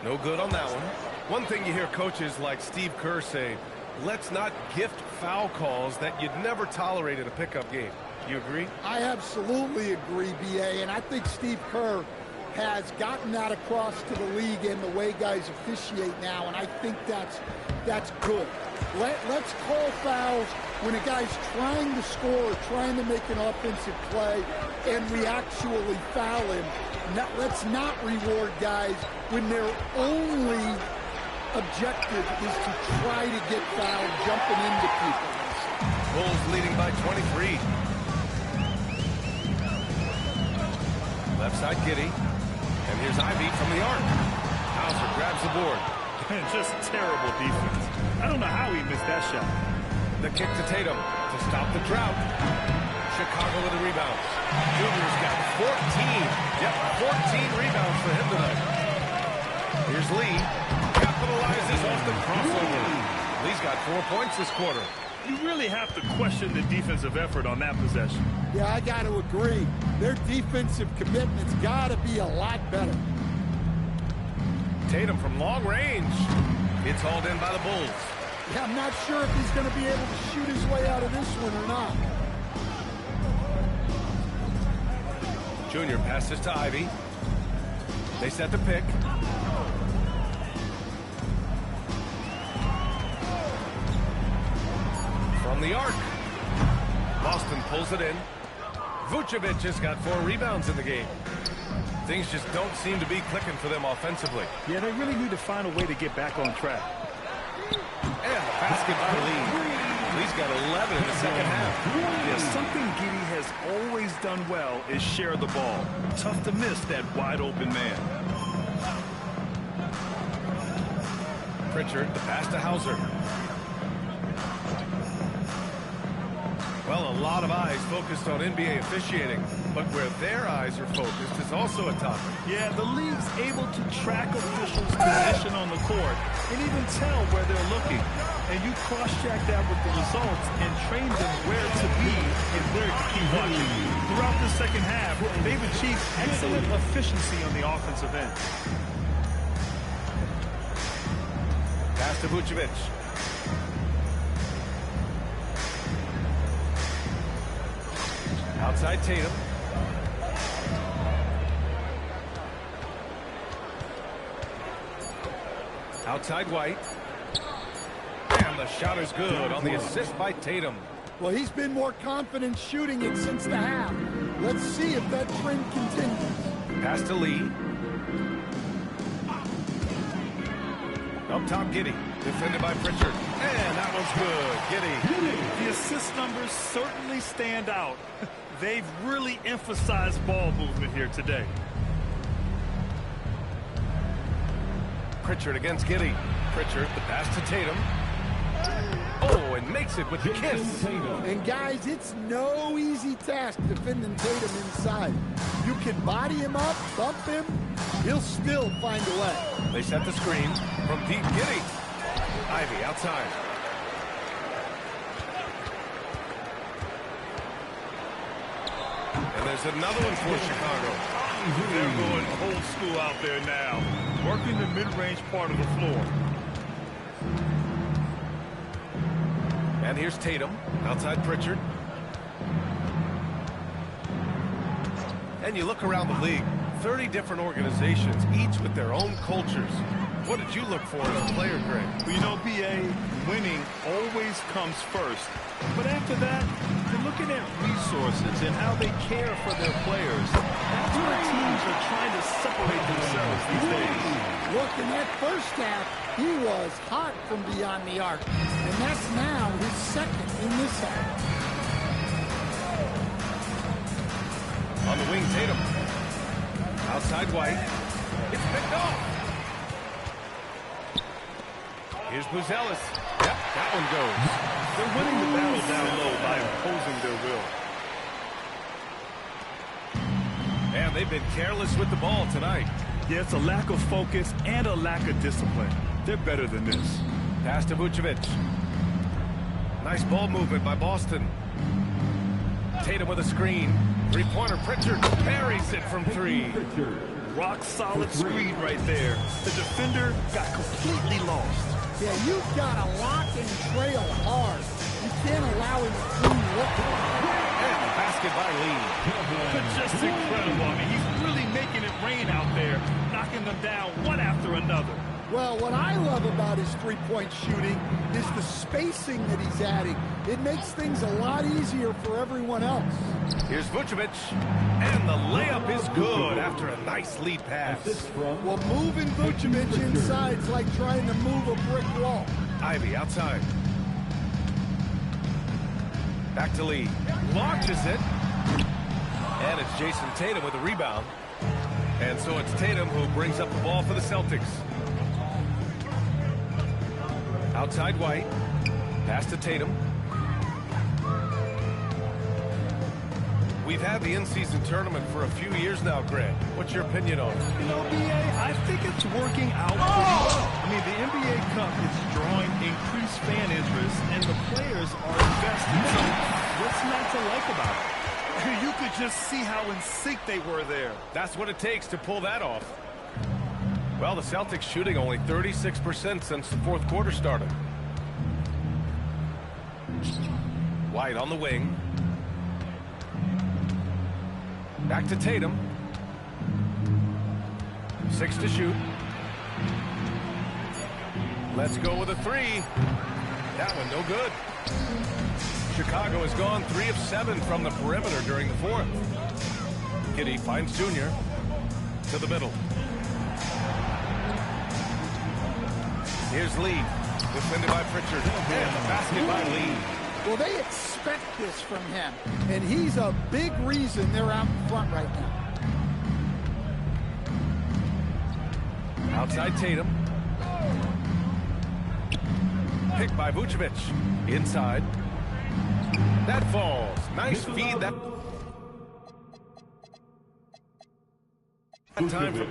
No good on that one. One thing you hear coaches like Steve Kerr say, let's not gift foul calls that you'd never tolerate in a pickup game. You agree? I absolutely agree, B.A., and I think Steve Kerr has gotten that across to the league and the way guys officiate now, and I think that's good. Let's call fouls when a guy's trying to score or trying to make an offensive play and we actually foul him. Let's not reward guys when their only objective is to try to get fouled jumping into people. Bulls leading by 23. Left side Giddey. And here's Ivy from the arc. Hauser grabs the board. Just terrible defense. I don't know how he missed that shot. The kick to Tatum to stop the drought. Chicago with the rebounds. Junior's got 14. Yep, 14 rebounds for him tonight. Here's Lee. Capitalizes off the crossover. Lee's got 4 points this quarter. You really have to question the defensive effort on that possession. Yeah, I got to agree. Their defensive commitment's got to be a lot better. Tatum from long range. It's hauled in by the Bulls. Yeah, I'm not sure if he's going to be able to shoot his way out of this one or not. Junior passes to Ivy. They set the pick. From the arc. Boston pulls it in. Vucevic has got 4 rebounds in the game. Things just don't seem to be clicking for them offensively. Yeah, they really need to find a way to get back on track. And the basket by Lee. Lee's got 11 in the second half. Yeah, something Giddey has always done well is share the ball. Tough to miss that wide open man. Pritchard, the pass to Hauser. Well, a lot of eyes focused on NBA officiating, but where their eyes are focused is also a topic. Yeah, the league's able to track officials' position on the court and even tell where they're looking. And you cross-check that with the results and train them where to be and where to keep watching. Throughout the second half, they've achieved excellent efficiency on the offensive end. Pass to Vucevic. Outside Tatum. Outside White. And the shot is good on the assist by Tatum. Well, he's been more confident shooting it since the half. Let's see if that trend continues. Pass to Lee. Up top, Giddey. Defended by Pritchard. And that one's good. Giddey. The assist numbers certainly stand out. They've really emphasized ball movement here today. Pritchard against Giddey. Pritchard, the pass to Tatum. Oh, and makes it with the kiss. And guys, it's no easy task defending Tatum inside. You can body him up, bump him, he'll still find a way. They set the screen from deep. Giddey. Ivy outside. And there's another one for Chicago. They're going old school out there now, working the mid-range part of the floor. And here's Tatum, outside Pritchard. And you look around the league, 30 different organizations, each with their own cultures. What did you look for as a player, Greg? Well, you know, B.A., winning always comes first. But after that, you're looking at resources and how they care for their players. That's where teams are trying to separate themselves these days. Look, in that first half, he was hot from beyond the arc. And that's now his second in this half. On the wing, Tatum. Outside White. It's picked off. Here's Buzelis. Yep, that one goes. They're winning the battle down low by imposing their will. And they've been careless with the ball tonight. Yeah, it's a lack of focus and a lack of discipline. They're better than this. Pass to Vucevic. Nice ball movement by Boston. Tatum with a screen. Three-pointer. Pritchard buries it from 3. Rock-solid screen right there. The defender got completely lost. Yeah, you've got to lock and trail hard. You can't allow him to clean look. And the basket by Lee. But just incredible. I mean, he's really making it rain out there, knocking them down one after another. Well, what I love about his three-point shooting is the spacing that he's adding. It makes things a lot easier for everyone else. Here's Vucevic, and the layup is good after a nice lead pass. Well, moving Vucevic inside is like trying to move a brick wall. Ivy outside. Back to Lee. Launches it. And it's Jason Tatum with a rebound. And so it's Tatum who brings up the ball for the Celtics. Outside White. Pass to Tatum. We've had the in-season tournament for a few years now, Grant. What's your opinion on it? You know, BA, I think it's working out pretty well. I mean, the NBA Cup is drawing increased fan interest, and the players are invested. So what's not to like about it? You could just see how in sync they were there. That's what it takes to pull that off. Well, the Celtics shooting only 36% since the fourth quarter started. White on the wing. Back to Tatum. 6 to shoot. Let's go with a 3. That one no good. Chicago has gone 3 of 7 from the perimeter during the fourth. Kitty finds Junior to the middle. Here's Lee, defended by Pritchard, and the basket by Lee. Well, they expect this from him, and he's a big reason they're out in front right now. Outside Tatum. Picked by Vucevic. Inside. That falls. Nice feed. That time for